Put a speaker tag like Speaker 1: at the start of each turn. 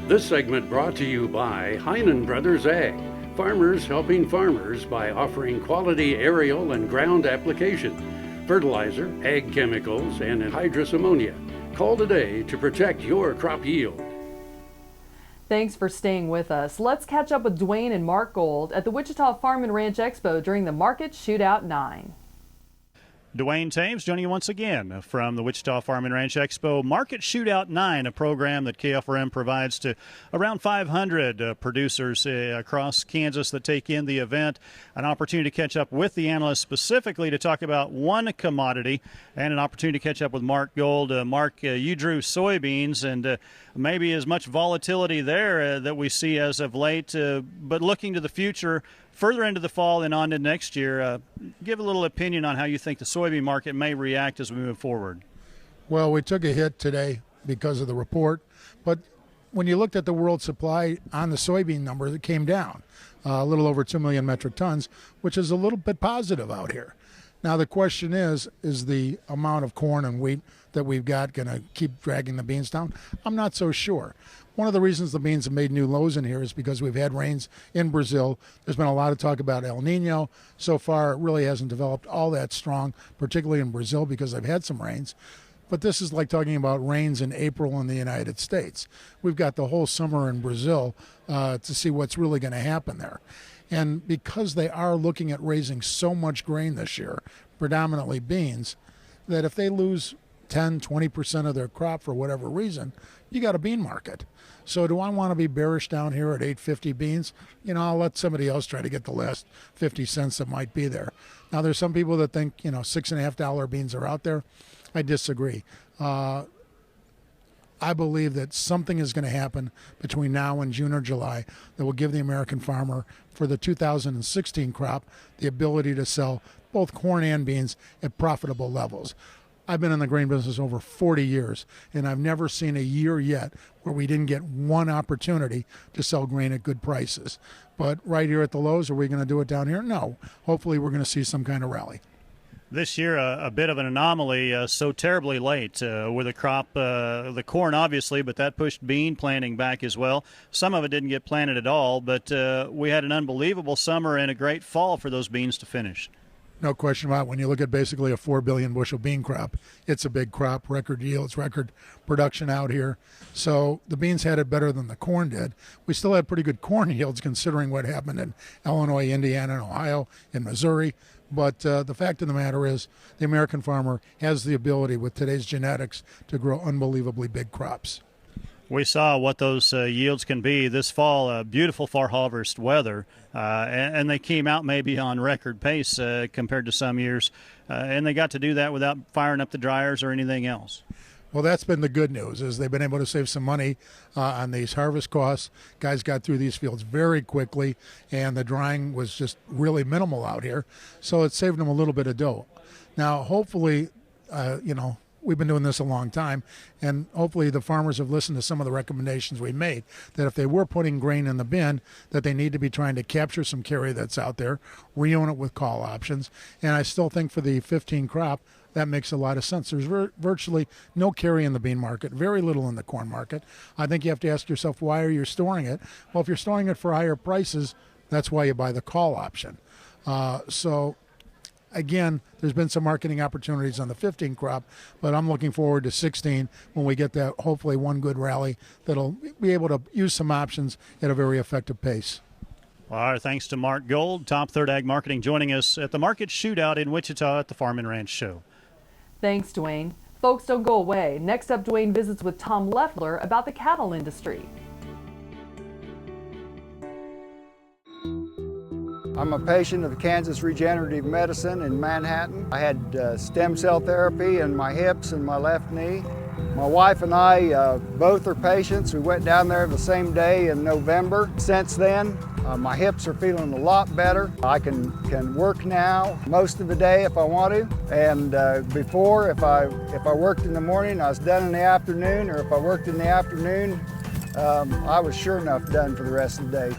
Speaker 1: This segment brought to you by Heinen Brothers Ag, farmers helping farmers by offering quality aerial and ground application, fertilizer, ag chemicals, and anhydrous ammonia. Call today to protect your crop yield.
Speaker 2: Thanks for staying with us. Let's catch up with Duane and Mark Gold at the Wichita Farm and Ranch Expo during the Market Shootout IX.
Speaker 3: Duane Toews joining you once again from the Wichita Farm and Ranch Expo Market Shootout IX, a program that KFRM provides to around 500 producers across Kansas that take in the event. An opportunity to catch up with the analysts specifically to talk about one commodity, and an opportunity to catch up with Mark Gold. Mark, you drew soybeans, and maybe as much volatility there that we see as of late, but looking to the future, further into the fall and on to next year, give a little opinion on how you think the soybean market may react as we move forward.
Speaker 4: Well, we took a hit today because of the report, but when you looked at the world supply on the soybean number, it came down a little over 2 million metric tons, which is a little bit positive out here. Now the question is the amount of corn and wheat that we've got going to keep dragging the beans down? I'm not so sure. One of the reasons the beans have made new lows in here is because we've had rains in Brazil. There's been a lot of talk about El Nino. So far, it really hasn't developed all that strong, particularly in Brazil because they've had some rains. But this is like talking about rains in April in the United States. We've got the whole summer in Brazil to see what's really going to happen there. And because they are looking at raising so much grain this year, predominantly beans, that if they lose 10, 20% of their crop for whatever reason, you got a bean market. So do I want to be bearish down here at 850 beans? You know, I'll let somebody else try to get the last 50 cents that might be there. Now, there's some people that think, $6.50 beans are out there. I disagree. I believe that something is going to happen between now and June or July that will give the American farmer for the 2016 crop the ability to sell both corn and beans at profitable levels. I've been in the grain business over 40 years, and I've never seen a year yet where we didn't get one opportunity to sell grain at good prices. But right here at the lows, are we going to do it down here? No. Hopefully we're going to see some kind of rally.
Speaker 3: This year, a bit of an anomaly, so terribly late with the crop, the corn obviously, but that pushed bean planting back as well. Some of it didn't get planted at all, but we had an unbelievable summer and a great fall for those beans to finish.
Speaker 4: No question about it. When you look at basically a 4 billion bushel bean crop, it's a big crop, record yields, record production out here. So the beans had it better than the corn did. We still had pretty good corn yields considering what happened in Illinois, Indiana, and Ohio, and Missouri. But the fact of the matter is the American farmer has the ability with today's genetics to grow unbelievably big crops.
Speaker 3: We saw what those yields can be this fall, beautiful fall harvest weather, and they came out maybe on record pace compared to some years, and they got to do that without firing up the dryers or anything else.
Speaker 4: Well, that's been the good news, is they've been able to save some money on these harvest costs. Guys got through these fields very quickly, and the drying was just really minimal out here, so it saved them a little bit of dough. Now, hopefully, we've been doing this a long time, and hopefully the farmers have listened to some of the recommendations we made, that if they were putting grain in the bin, that they need to be trying to capture some carry that's out there, re-own it with call options. And I still think for the 15 crop, that makes a lot of sense. There's virtually no carry in the bean market, very little in the corn market. I think you have to ask yourself, why are you storing it? Well, if you're storing it for higher prices, that's why you buy the call option. Again, there's been some marketing opportunities on the 15 crop, but I'm looking forward to 16 when we get that, hopefully one good rally that'll be able to use some options at a very effective pace.
Speaker 3: Well, our thanks to Mark Gold, Top Third Ag Marketing, joining us at the Market Shootout in Wichita at the Farm and Ranch Show.
Speaker 2: Thanks, Duane. Folks, don't go away. Next up, Duane visits with Tom Leffler about the cattle industry.
Speaker 5: I'm a patient of Kansas Regenerative Medicine in Manhattan. I had stem cell therapy in my hips and my left knee. My wife and I both are patients. We went down there the same day in November. Since then, my hips are feeling a lot better. I can work now most of the day if I want to. And before, if I worked in the morning, I was done in the afternoon, or if I worked in the afternoon, I was sure enough done for the rest of the day.